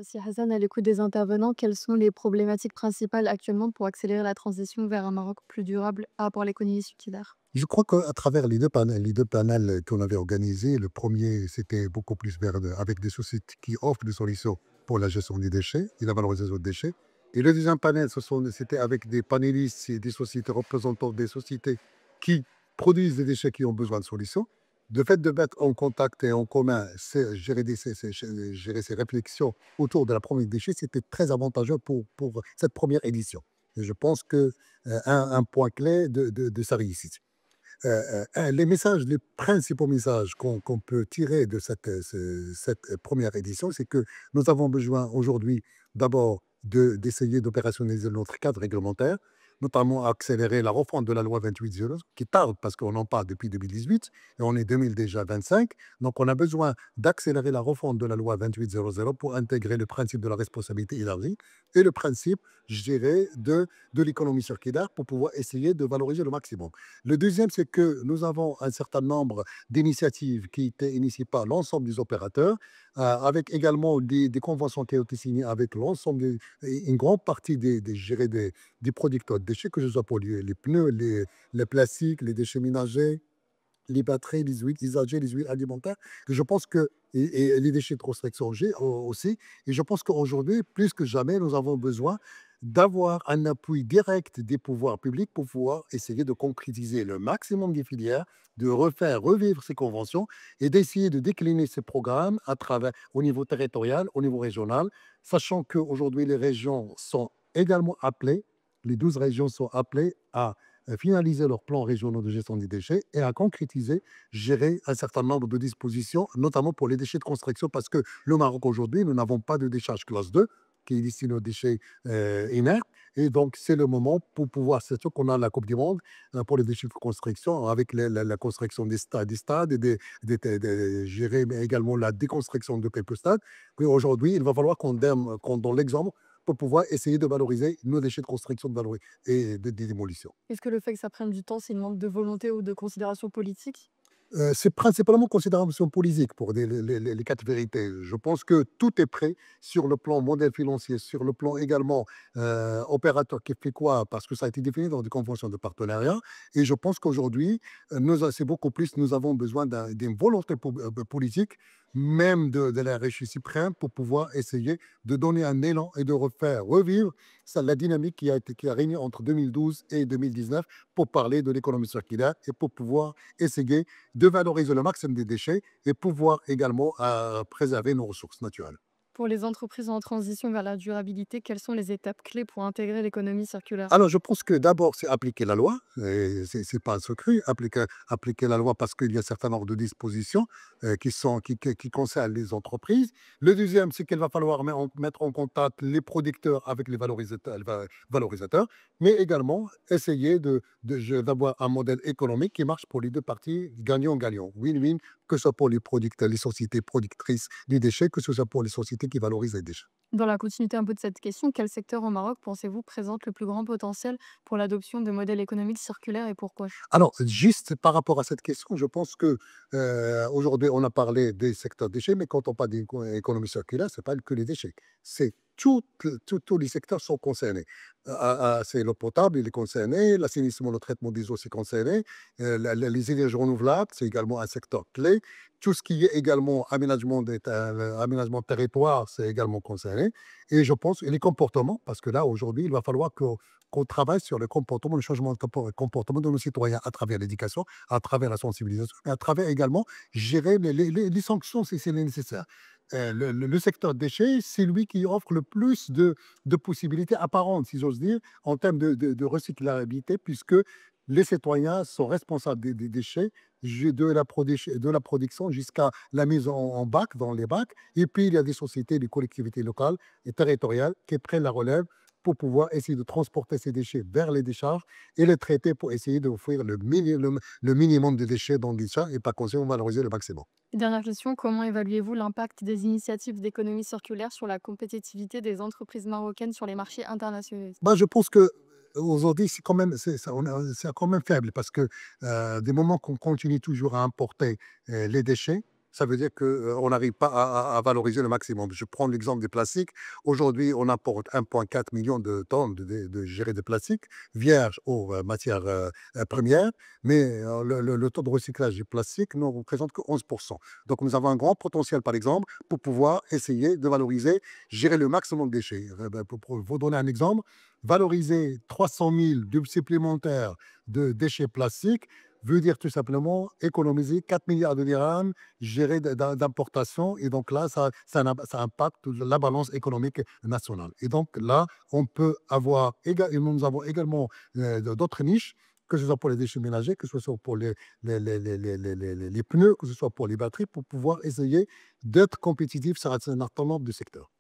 Aussi, Hassan, à l'écoute des intervenants, quelles sont les problématiques principales actuellement pour accélérer la transition vers un Maroc plus durable par rapport à l'économie circulaire? Je crois qu'à travers les 2 panels qu'on avait organisés, le premier c'était beaucoup plus vers avec des sociétés qui offrent des solutions pour la gestion des déchets et la valorisation des déchets. Et le deuxième panel, c'était avec des panélistes et des sociétés représentants des sociétés qui produisent des déchets qui ont besoin de solutions. Le fait de mettre en contact et en commun, gérer, gérer ces réflexions autour de la problématique des déchets, c'était très avantageux pour cette première édition. Et je pense que un point clé de sa réussite. Les messages, les principaux messages qu'on peut tirer de cette première édition, c'est que nous avons besoin aujourd'hui d'abord d'essayer d'opérationnaliser notre cadre réglementaire, notamment accélérer la refonte de la loi 28.0, qui tarde parce qu'on en parle depuis 2018 et on est 2000 déjà 25. Donc on a besoin d'accélérer la refonte de la loi 28.00 pour intégrer le principe de la responsabilité élargie et le principe, je dirais, de l'économie circulaire pour pouvoir essayer de valoriser le maximum. Le deuxième, c'est que nous avons un certain nombre d'initiatives qui étaient initiées par l'ensemble des opérateurs, avec également des conventions qui ont été signées avec l'ensemble, une grande partie je dirais des producteurs de déchets, que ce soit pour les pneus, les plastiques, les déchets ménagers, les batteries, les huiles usagées, les huiles alimentaires. Que je pense que, et les déchets de construction aussi. Et je pense qu'aujourd'hui, plus que jamais, nous avons besoin d'avoir un appui direct des pouvoirs publics pour pouvoir essayer de concrétiser le maximum des filières, de refaire revivre ces conventions et d'essayer de décliner ces programmes à travers, au niveau territorial, au niveau régional, sachant qu'aujourd'hui, les régions sont également appelées, les 12 régions sont appelées à finaliser leurs plans régionaux de gestion des déchets et à concrétiser, gérer un certain nombre de dispositions, notamment pour les déchets de construction, parce que le Maroc aujourd'hui, nous n'avons pas de décharge classe 2 qui est destiné aux déchets inertes. Et donc, c'est le moment pour pouvoir, c'est sûr qu'on a la Coupe du Monde pour les déchets de construction, avec la construction des stades et gérer mais également la déconstruction de quelques stades. Aujourd'hui, il va falloir qu'on donne l'exemple pour pouvoir essayer de valoriser nos déchets de construction et de démolition. Est-ce que le fait que ça prenne du temps, c'est une manque de volonté ou de considération politique? C'est principalement considération politique pour les quatre vérités. Je pense que tout est prêt sur le plan modèle financier, sur le plan également opérateur qui fait quoi, parce que ça a été défini dans des conventions de partenariat. Et je pense qu'aujourd'hui, c'est beaucoup plus, nous avons besoin d'une volonté politique, même de la régie suprême, pour pouvoir essayer de donner un élan et de refaire revivre la dynamique qui a régné entre 2012 et 2019 pour parler de l'économie circulaire et pour pouvoir essayer de valoriser le maximum des déchets et pouvoir également préserver nos ressources naturelles. Pour les entreprises en transition vers la durabilité, quelles sont les étapes clés pour intégrer l'économie circulaire? Alors, je pense que d'abord, c'est appliquer la loi, et c'est pas un secret, appliquer la loi parce qu'il y a un certain nombre de dispositions qui concernent les entreprises. Le deuxième, c'est qu'il va falloir mettre en contact les producteurs avec les valorisateurs, mais également essayer d'avoir un modèle économique qui marche pour les deux parties, gagnant-gagnant, win-win, que ce soit pour les producteurs, les sociétés productrices des déchets, que ce soit pour les sociétés qui valorisent les déchets. Dans la continuité un peu de cette question, quel secteur au Maroc pensez-vous présente le plus grand potentiel pour l'adoption de modèles économiques circulaires et pourquoi? Alors, juste par rapport à cette question, je pense que aujourd'hui, on a parlé des secteurs déchets, mais quand on parle d'économie circulaire, c'est pas que les déchets. C'est tous les secteurs sont concernés. C'est l'eau potable, il est concerné, l'assainissement, le traitement des eaux, c'est concerné, les énergies renouvelables, c'est également un secteur clé. Tout ce qui est également aménagement de territoire, c'est également concerné. Et je pense, et les comportements, parce que là, aujourd'hui, il va falloir qu'on travaille sur le comportement, le changement de comportement de nos citoyens à travers l'éducation, à travers la sensibilisation, et à travers également gérer les sanctions si c'est nécessaire. Le secteur déchets, c'est lui qui offre le plus de possibilités apparentes, si j'ose dire, en termes de recyclabilité, puisque les citoyens sont responsables des déchets, de la production jusqu'à la mise en bac, dans les bacs. Et puis, il y a des sociétés, des collectivités locales et territoriales qui prennent la relève pour pouvoir essayer de transporter ces déchets vers les décharges et les traiter pour essayer d'offrir le minimum de déchets dans les décharges et par conséquent valoriser le maximum. Dernière question, comment évaluez-vous l'impact des initiatives d'économie circulaire sur la compétitivité des entreprises marocaines sur les marchés internationaux? Bah, je pense que aujourd'hui, c'est quand même, c'est quand même faible parce que des moments qu'on continue toujours à importer les déchets, ça veut dire qu'on n'arrive pas à valoriser le maximum. Je prends l'exemple des plastiques. Aujourd'hui, on importe 1,4 million de tonnes de gérées de plastique vierges aux matières premières, mais le taux de recyclage du plastique ne représente que 11%. Donc, nous avons un grand potentiel, par exemple, pour pouvoir essayer de valoriser, gérer le maximum de déchets. Pour vous donner un exemple, valoriser 300 000 supplémentaires de déchets plastiques veut dire tout simplement économiser 4 milliards de dirhams gérés d'importation. Et donc là, ça impacte la balance économique nationale. Et donc là, on peut avoir, nous avons également d'autres niches, que ce soit pour les déchets ménagers, que ce soit pour les pneus, que ce soit pour les batteries, pour pouvoir essayer d'être compétitif sur un certain nombre de secteurs.